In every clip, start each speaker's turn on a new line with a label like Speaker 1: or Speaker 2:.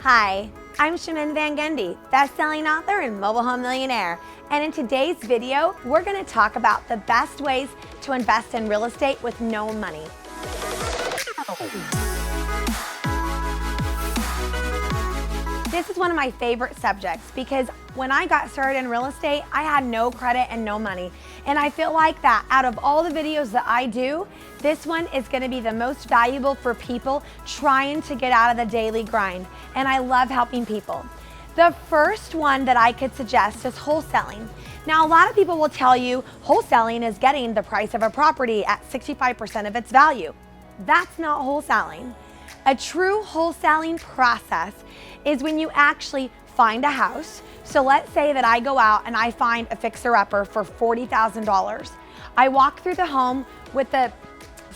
Speaker 1: Hi, I'm Chimene Van Gundy, best-selling author and mobile home millionaire. And in today's video, we're going to talk about the best ways to invest in real estate with no money. This is one of my favorite subjects because when I got started in real estate, I had no credit and no money. And I feel like that out of all the videos that I do, this one is going to be the most valuable for people trying to get out of the daily grind. And I love helping people. The first one that I could suggest is wholesaling. Now, a lot of people will tell you wholesaling is getting the price of a property at 65% of its value. That's not wholesaling. A true wholesaling process is when you actually find a house. So let's say that I go out and I find a fixer-upper for $40,000. I walk through the home with the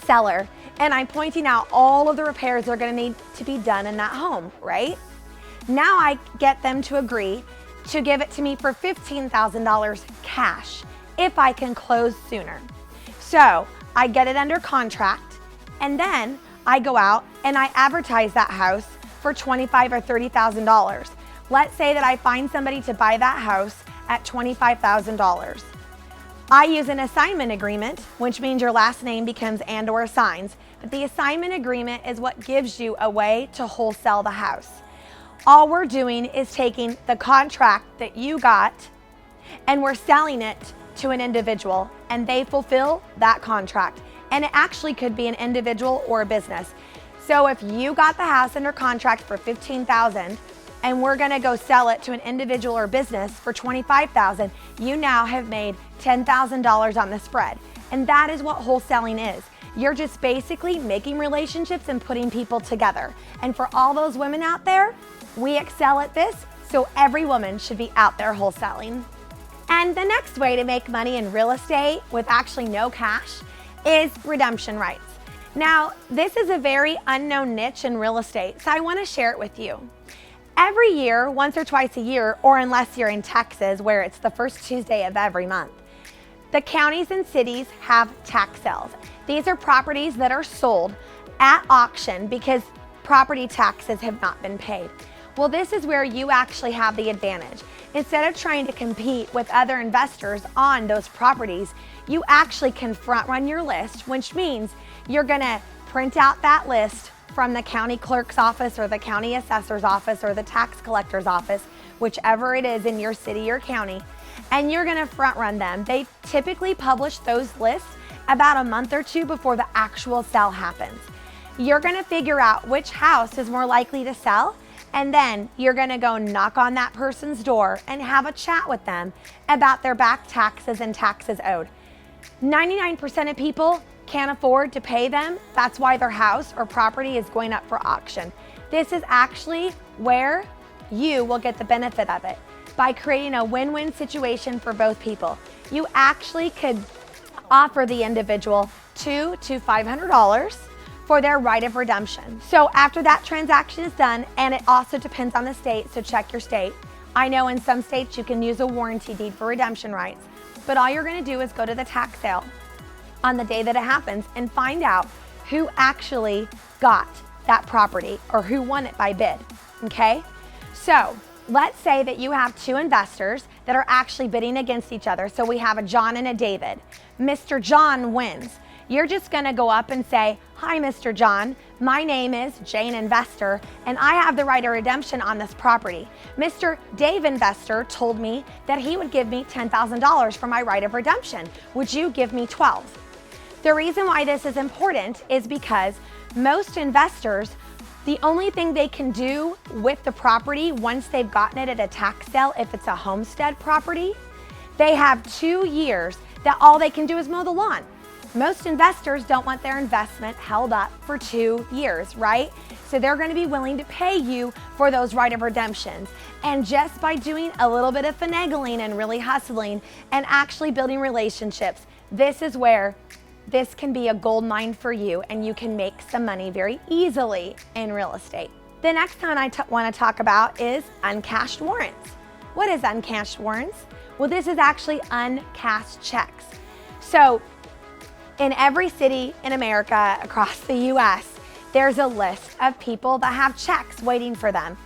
Speaker 1: seller and I'm pointing out all of the repairs that are going to need to be done in that home, right? Now I get them to agree to give it to me for $15,000 cash if I can close sooner. So I get it under contract and then I go out and I advertise that house for $25,000 or $30,000. Let's say that I find somebody to buy that house at $25,000. I use an assignment agreement, which means your last name becomes and/or assigns, but the assignment agreement is what gives you a way to wholesale the house. All we're doing is taking the contract that you got and we're selling it to an individual and they fulfill that contract. And it actually could be an individual or a business. So if you got the house under contract for $15,000 and we're gonna go sell it to an individual or business for $25,000, you now have made $10,000 on the spread. And that is what wholesaling is. You're just basically making relationships and putting people together. And for all those women out there, we excel at this, so every woman should be out there wholesaling. And the next way to make money in real estate with actually no cash is redemption rights. Now, this is a very unknown niche in real estate, so I want to share it with you. Every year, once or twice a year, or unless you're in Texas where it's the first Tuesday of every month, the counties and cities have tax sales. These are properties that are sold at auction because property taxes have not been paid. Well, this is where you actually have the advantage. Instead of trying to compete with other investors on those properties, you actually can front run your list, which means you're gonna print out that list from the county clerk's office or the county assessor's office or the tax collector's office, whichever it is in your city or county, and you're gonna front run them. They typically publish those lists about a month or two before the actual sale happens. You're gonna figure out which house is more likely to sell, and then you're gonna go knock on that person's door and have a chat with them about their back taxes and taxes owed. 99% of people can't afford to pay them. That's why their house or property is going up for auction. This is actually where you will get the benefit of it by creating a win-win situation for both people. You actually could offer the individual $200 to $500 for their right of redemption. So after that transaction is done, and it also depends on the state, so check your state. I know in some states you can use a warranty deed for redemption rights, but all you're gonna do is go to the tax sale on the day that it happens and find out who actually got that property or who won it by bid, okay? So let's say that you have two investors that are actually bidding against each other. So we have a John and a David. Mr. John wins. You're just gonna go up and say, "Hi, Mr. John, my name is Jane Investor, and I have the right of redemption on this property. Mr. Dave Investor told me that he would give me $10,000 for my right of redemption. Would you give me 12? The reason why this is important is because most investors, the only thing they can do with the property once they've gotten it at a tax sale, if it's a homestead property, they have 2 years that all they can do is mow the lawn. Most investors don't want their investment held up for 2 years, right? So they're going to be willing to pay you for those right of redemptions. And just by doing a little bit of finagling and really hustling and actually building relationships, this is where this can be a gold mine for you and you can make some money very easily in real estate. The next one I want to talk about is uncashed warrants. What is uncashed warrants? Well, this is actually uncashed checks. So in every city in America, across the US, there's a list of people that have checks waiting for them.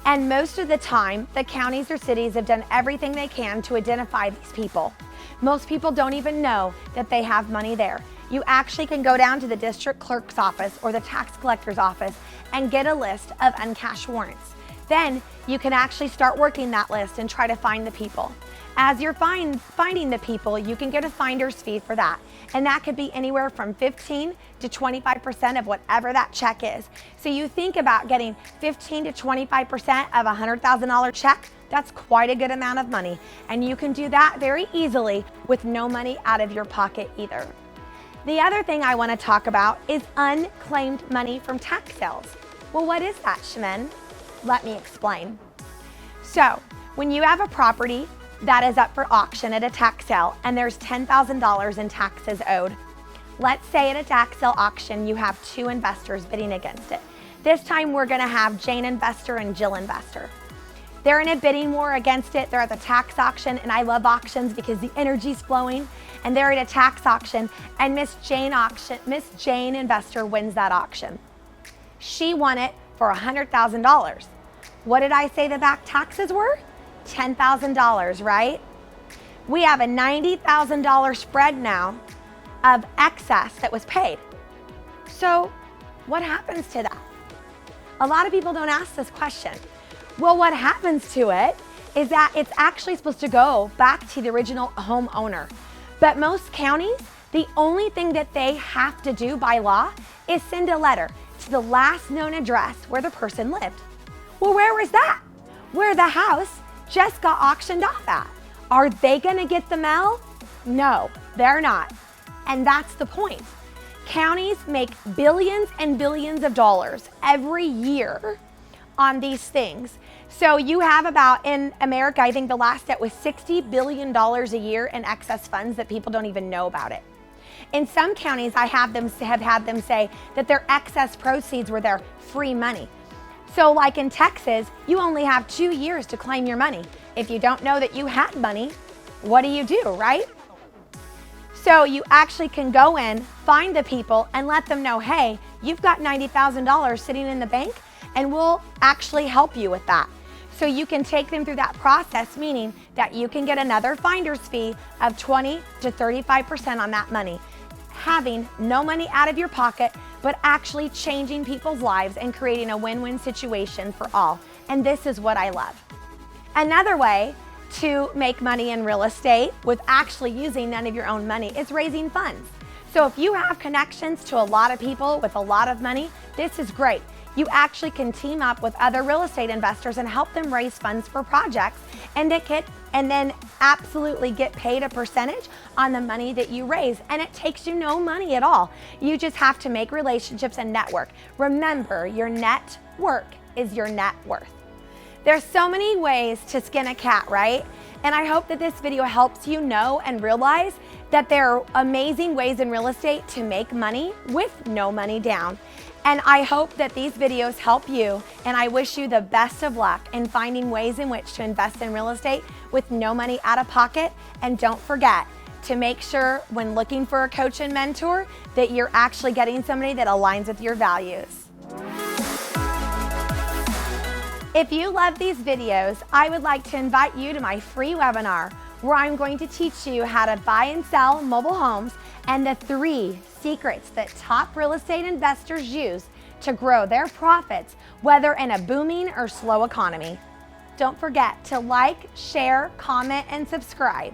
Speaker 1: And most of the time, the counties or cities have done everything they can to identify these people. Most people don't even know that they have money there. You actually can go down to the district clerk's office or the tax collector's office and get a list of uncashed warrants. Then you can actually start working that list and try to find the people. As you're finding the people, you can get a finder's fee for that. And that could be anywhere from 15 to 25% of whatever that check is. So you think about getting 15 to 25% of a $100,000 check, that's quite a good amount of money. And you can do that very easily with no money out of your pocket either. The other thing I want to talk about is unclaimed money from tax sales. Well, what is that, Chimene? Let me explain. So, when you have a property that is up for auction at a tax sale and there's $10,000 in taxes owed, let's say at a tax sale auction you have two investors bidding against it. This time we're going to have Jane investor and Jill investor. They're in a bidding war against it. They're at the tax auction, and I love auctions because the energy's flowing, and they're at a tax auction, and Miss Jane investor wins that auction. She won it for $100,000. What did I say the back taxes were? $10,000, right? We have a $90,000 spread now of excess that was paid. So what happens to that? A lot of people don't ask this question. Well, what happens to it is that it's actually supposed to go back to the original homeowner. But most counties, the only thing that they have to do by law is send a letter to the last known address where the person lived. Well, where was that? Where the house just got auctioned off at. Are they gonna get the mail? No, they're not. And that's the point. Counties make billions and billions of dollars every year on these things. So you have about, in America, I think the last stat was $60 billion a year in excess funds that people don't even know about it. In some counties, I have had them say that their excess proceeds were their free money. So like in Texas, you only have 2 years to claim your money. If you don't know that you had money, what do, right? So you actually can go in, find the people, and let them know, hey, you've got $90,000 sitting in the bank, and we'll actually help you with that. So you can take them through that process, meaning that you can get another finder's fee of 20 to 35% on that money, having no money out of your pocket, but actually changing people's lives and creating a win-win situation for all. And this is what I love. Another way to make money in real estate with actually using none of your own money is raising funds. So if you have connections to a lot of people with a lot of money, this is great. You actually can team up with other real estate investors and help them raise funds for projects and then absolutely get paid a percentage on the money that you raise. And it takes you no money at all. You just have to make relationships and network. Remember, your network is your net worth. There's so many ways to skin a cat, right? And I hope that this video helps you know and realize that there are amazing ways in real estate to make money with no money down. And I hope that these videos help you, and I wish you the best of luck in finding ways in which to invest in real estate with no money out of pocket. And don't forget to make sure when looking for a coach and mentor that you're actually getting somebody that aligns with your values. If you love these videos, I would like to invite you to my free webinar where I'm going to teach you how to buy and sell mobile homes and the 3 secrets that top real estate investors use to grow their profits, whether in a booming or slow economy. Don't forget to like, share, comment, and subscribe.